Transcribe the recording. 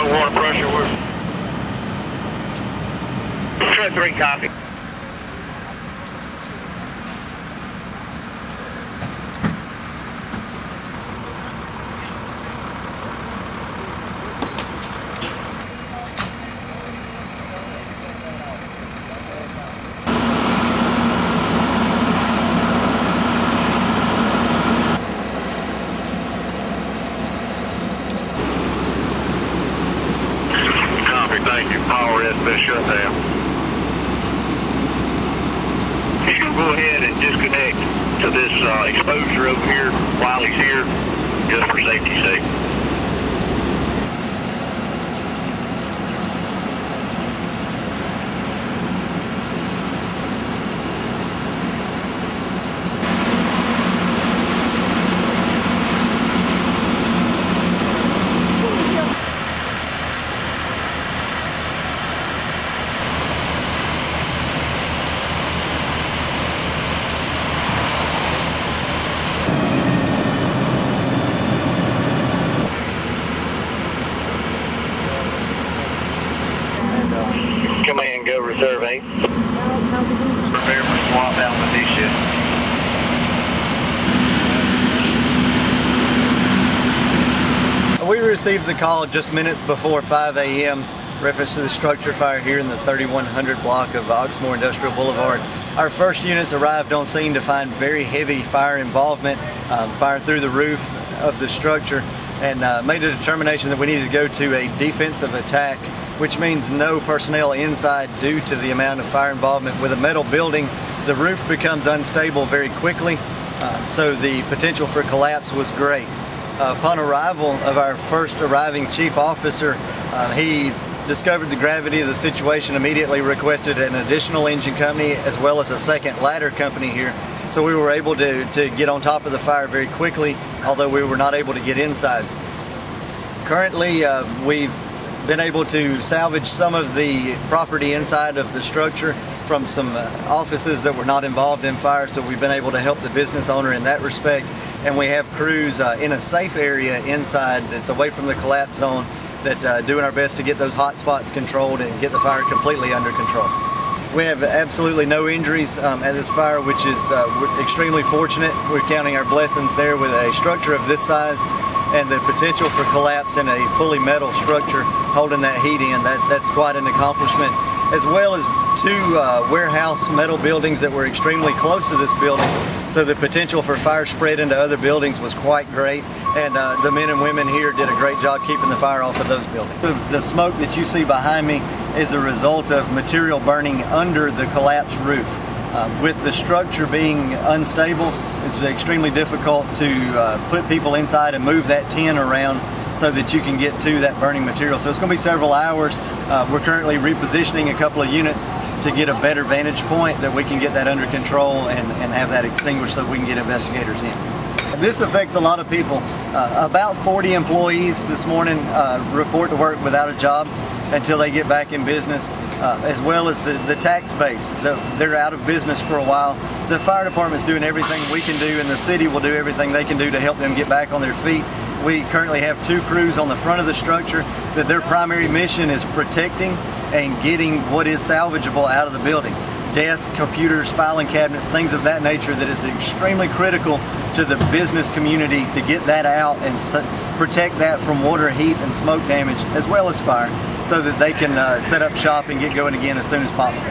water pressure. We're 3 copy. Thank you. Power has been shut down. He's going to go ahead and disconnect to this exposure over here while he's here, just for safety's sake. Command, go reserve 8. Prepare for swap out with these ships. We received the call just minutes before 5 a.m. reference to the structure fire here in the 3100 block of Oxmoor Industrial Boulevard. Our first units arrived on scene to find very heavy fire involvement, fire through the roof of the structure, and made a determination that we needed to go to a defensive attack, which means no personnel inside due to the amount of fire involvement. With a metal building, the roof becomes unstable very quickly, so the potential for collapse was great. Upon arrival of our first arriving chief officer, he discovered the gravity of the situation, immediately requested an additional engine company as well as a second ladder company here. So we were able to get on top of the fire very quickly, although we were not able to get inside. Currently, we've been able to salvage some of the property inside of the structure from some offices that were not involved in fire, so we've been able to help the business owner in that respect. And we have crews in a safe area inside that's away from the collapse zone that doing our best to get those hot spots controlled and get the fire completely under control. We have absolutely no injuries at this fire, which is we're extremely fortunate. We're counting our blessings there with a structure of this size and the potential for collapse in a fully metal structure holding that heat in. That's quite an accomplishment, as well as 2 warehouse metal buildings that were extremely close to this building, so the potential for fire spread into other buildings was quite great, and the men and women here did a great job keeping the fire off of those buildings. The smoke that you see behind me is a result of material burning under the collapsed roof. With the structure being unstable, it's extremely difficult to put people inside and move that tin around so that you can get to that burning material. So it's going to be several hours. We're currently repositioning a couple of units to get a better vantage point that we can get that under control and have that extinguished so we can get investigators in. This affects a lot of people. About 40 employees this morning report to work without a job until they get back in business, as well as the tax base. They're out of business for a while. The fire department's doing everything we can do, and the city will do everything they can do to help them get back on their feet. We currently have 2 crews on the front of the structure that their primary mission is protecting and getting what is salvageable out of the building. Desks, computers, filing cabinets, things of that nature that is extremely critical to the business community to get that out and protect that from water, heat, and smoke damage, as well as fire, so that they can set up shop and get going again as soon as possible.